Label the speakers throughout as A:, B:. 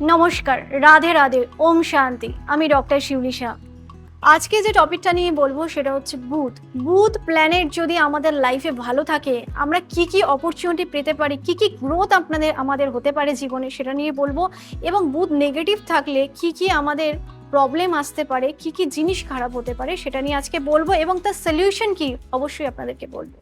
A: নমস্কার, রাধে রাধে, ওম শান্তি। আমি ডক্টর শিউলি শাহ। আজকে যে টপিকটা নিয়ে বলবো সেটা হচ্ছে বুধ। বুধ প্ল্যানেট যদি আমাদের লাইফে ভালো থাকে, আমরা কি কি অপরচুনিটি পেতে পারি, কি কি গ্রোথ আমাদের হতে পারে জীবনে, সেটা নিয়ে বলবো। এবং বুধ নেগেটিভ থাকলে কি কি আমাদের প্রবলেম আসতে পারে, কি কি জিনিস খারাপ হতে পারে, সেটা নিয়ে আজকে বলবো এবং তার সলিউশন কি অবশ্যই আপনাদেরকে বলবো।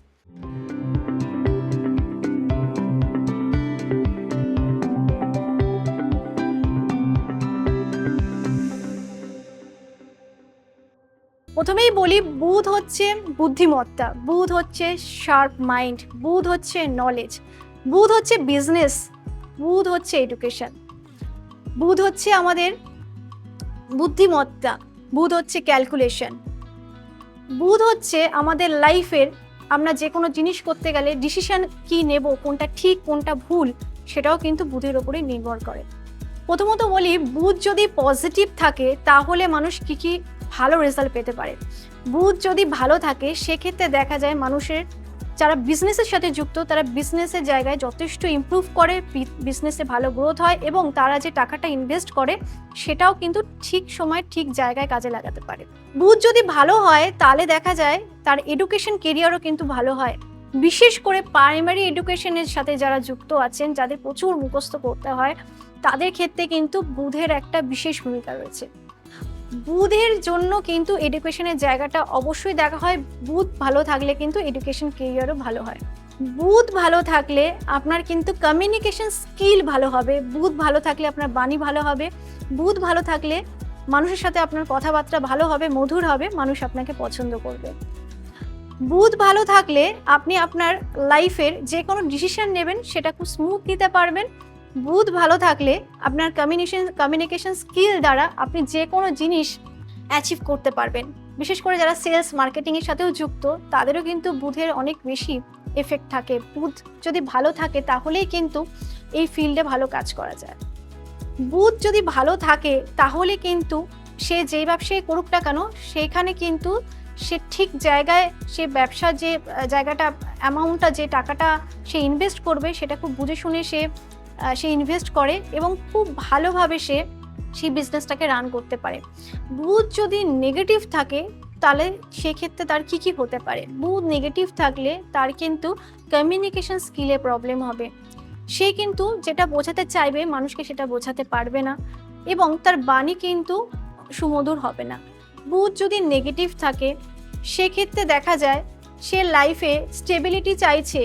A: প্রথমেই বলি, বুধ হচ্ছে বুদ্ধিমত্তা, বুধ হচ্ছে শার্প মাইন্ড, বুধ হচ্ছে নলেজ, বুধ হচ্ছে বিজনেস, বুধ হচ্ছে এডুকেশন, বুধ হচ্ছে আমাদের বুদ্ধিমত্তা, বুধ হচ্ছে ক্যালকুলেশন, বুধ হচ্ছে আমাদের লাইফের আমরা যে কোনো জিনিস করতে গেলে ডিসিশন কি নেব, কোনটা ঠিক কোনটা ভুল, সেটাও কিন্তু বুধের ওপরেই নির্ভর করে। প্রথমত বলি, বুধ যদি পজিটিভ থাকে তাহলে মানুষ কি কি ভালো রেজাল্ট পেতে পারে। বুধ যদি ভালো থাকে সেক্ষেত্রে দেখা যায় মানুষের যারা বিজনেসের সাথে যুক্ত তারা বিজনেসের জায়গায় যথেষ্ট ইমপ্রুভ করে, বিজনেসে ভালো গ্রোথ হয় এবং তারা যে টাকাটা ইনভেস্ট করে সেটাও কিন্তু ঠিক সময় ঠিক জায়গায় কাজে লাগাতে পারে। বুধ যদি ভালো হয় তাহলে দেখা যায় তার এডুকেশন কেরিয়ারও কিন্তু ভালো হয়। বিশেষ করে প্রাইমারি এডুকেশনের সাথে যারা যুক্ত আছেন, যাদের প্রচুর মুখস্থ করতে হয়, তাদের ক্ষেত্রে কিন্তু বুধের একটা বিশেষ ভূমিকা রয়েছে। বুধের জন্য কিন্তু এডুকেশনের জায়গাটা অবশ্যই দেখা হয়। বুধ ভালো থাকলে কিন্তু এডুকেশন কেরিয়ারও ভালো হয়। বুধ ভালো থাকলে আপনার কিন্তু কমিউনিকেশন স্কিল ভালো হবে, বুধ ভালো থাকলে আপনার বাণী ভালো হবে, বুধ ভালো থাকলে মানুষের সাথে আপনার কথাবার্তা ভালো হবে, মধুর হবে, মানুষ আপনাকে পছন্দ করবে। বুধ ভালো থাকলে আপনি আপনার লাইফের যে কোনো ডিসিশন নেবেন সেটা খুব স্মুথ নিতে পারবেন। বুধ ভালো থাকলে আপনার কমিউনিকেশন স্কিল দ্বারা আপনি যে কোনো জিনিস অ্যাচিভ করতে পারবেন। বিশেষ করে যারা সেলস মার্কেটিংয়ের সাথেও যুক্ত তাদেরও কিন্তু বুধের অনেক বেশি এফেক্ট থাকে। বুধ যদি ভালো থাকে তাহলেই কিন্তু এই ফিল্ডে ভালো কাজ করা যায়। বুধ যদি ভালো থাকে তাহলে কিন্তু সে যেই ব্যবসায় করুক না কেন সেখানে কিন্তু সে ঠিক জায়গায় সে ব্যবসার যে জায়গাটা অ্যামাউন্টটা যে টাকাটা সে ইনভেস্ট করবে সেটা খুব বুঝে শুনে সে ইনভেস্ট করে এবং খুব ভালোভাবে সেই বিজনেসটাকে রান করতে পারে। বুধ যদি নেগেটিভ থাকে তাহলে সেক্ষেত্রে তার কি কি হতে পারে। বুধ নেগেটিভ থাকলে তার কিন্তু কমিউনিকেশন স্কিলে প্রবলেম হবে, সে কিন্তু যেটা বোঝাতে চাইবে মানুষকে সেটা বোঝাতে পারবে না এবং তার বাণী কিন্তু সুমধুর হবে না। বুধ যদি নেগেটিভ থাকে সেক্ষেত্রে দেখা যায় সে লাইফে স্টেবিলিটি চাইছে,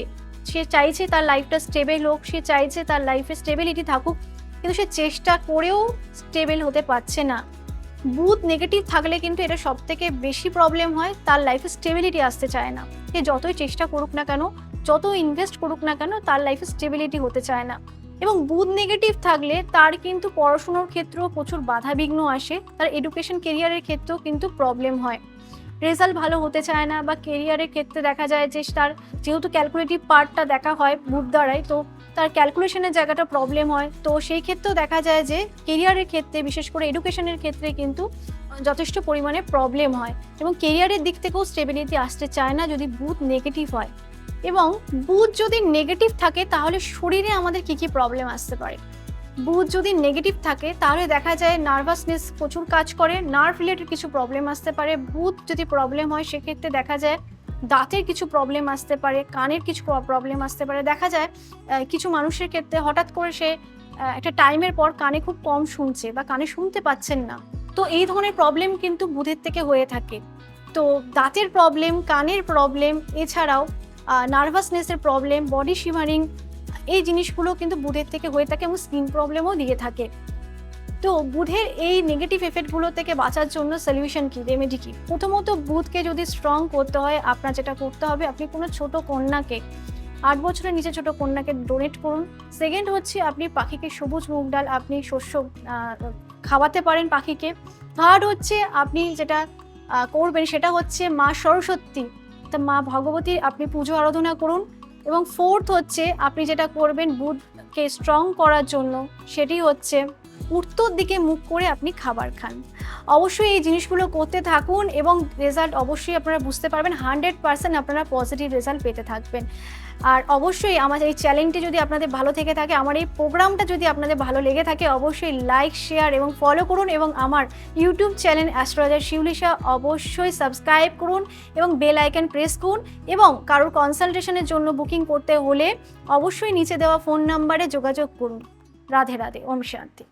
A: সে চাইছে তার লাইফটা স্টেবল হোক, সে চাইছে তার লাইফে স্টেবিলিটি থাকুক, কিন্তু সে চেষ্টা করেও স্টেবল হতে পারছে না। বুধ নেগেটিভ থাকলে কিন্তু এটা সব থেকে বেশি প্রবলেম হয়, তার লাইফে স্টেবিলিটি আসতে চায় না। সে যতই চেষ্টা করুক না কেন, যত ইনভেস্ট করুক না কেন, তার লাইফে স্টেবিলিটি হতে চায় না। এবং বুধ নেগেটিভ থাকলে তার কিন্তু পড়াশোনার ক্ষেত্রেও প্রচুর বাধাবিঘ্ন আসে, তার এডুকেশন কেরিয়ারের ক্ষেত্রেও কিন্তু প্রবলেম হয়, রেজাল্ট ভালো হতে চায় না। বা কেরিয়ারের ক্ষেত্রে দেখা যায় যে তার যেহেতু ক্যালকুলেটিভ পার্টটা দেখা হয় বুধ দ্বারাই, তো তার ক্যালকুলেশনের জায়গাটা প্রবলেম হয়। তো সেই ক্ষেত্রেও দেখা যায় যে কেরিয়ারের ক্ষেত্রে বিশেষ করে এডুকেশনের ক্ষেত্রে কিন্তু যথেষ্ট পরিমাণে প্রবলেম হয় এবং কেরিয়ারের দিক থেকেও স্টেবিলিটি আসতে চায় না যদি বুধ নেগেটিভ হয়। এবং বুধ যদি নেগেটিভ থাকে তাহলে শরীরে আমাদের কি কি প্রবলেম আসতে পারে। বুধ যদি নেগেটিভ থাকে তাহলে দেখা যায় নার্ভাসনেস প্রচুর কাজ করে, নার্ভ রিলেটেড কিছু প্রবলেম আসতে পারে। বুধ যদি প্রবলেম হয় সেক্ষেত্রে দেখা যায় দাঁতের কিছু প্রবলেম আসতে পারে, কানের কিছু প্রবলেম আসতে পারে। দেখা যায় কিছু মানুষের ক্ষেত্রে হঠাৎ করে সে একটা টাইমের পর কানে খুব কম শুনছে বা কানে শুনতে পাচ্ছেন না, তো এই ধরনের প্রবলেম কিন্তু বুধের থেকে হয়ে থাকে। তো দাঁতের প্রবলেম, কানের প্রবলেম, এছাড়াও নার্ভাসনেসের প্রবলেম, বডি শিভারিং, এই জিনিসগুলো কিন্তু বুধের থেকে হয়ে থাকে এবং স্কিন প্রবলেমও দিয়ে থাকে। তো বুধের এই নেগেটিভ এফেক্টগুলো থেকে বাঁচার জন্য সলিউশন কি, রেমেডি কি? প্রথমত বুধকে যদি স্ট্রং করতে হয় আপনার যেটা করতে হবে, আপনি কোনো ছোট কন্যাকে 8 বছরের নিচে ছোট কন্যাকে ডোনেট করুন। সেকেন্ড হচ্ছে আপনি পাখিকে সবুজ মুগ ডাল আপনি শস্য খাওয়াতে পারেন পাখিকে। থার্ড হচ্ছে আপনি যেটা করবেন সেটা হচ্ছে মা সরস্বতী, তা মা ভগবতীর আপনি পুজো আরাধনা করুন। এবং ফোর্থ হচ্ছে আপনি যেটা করবেন বুধকে স্ট্রং করার জন্য সেটি হচ্ছে উত্তর দিকে মুখ করে আপনি খাবার খান। অবশ্যই এই জিনিসগুলো করতে থাকুন এবং রেজাল্ট অবশ্যই আপনারা বুঝতে পারবেন, 100% আপনারা পজিটিভ রেজাল্ট পেতে থাকবেন। আর অবশ্যই আমার এই চ্যানেলটি যদি আপনাদের ভালো থেকে থাকে, আমার এই প্রোগ্রামটা যদি আপনাদের ভালো লেগে থাকে, অবশ্যই লাইক, শেয়ার এবং ফলো করুন এবং আমার ইউটিউব চ্যানেল অ্যাস্ট্রোলজার শিউলিশা অবশ্যই সাবস্ক্রাইব করুন এবং বেল আইকন প্রেস করুন। এবং কারোর কনসালটেশনের জন্য বুকিং করতে হলে অবশ্যই নিচে দেওয়া ফোন নাম্বারে যোগাযোগ করুন। রাধে রাধে, ওম শান্তি।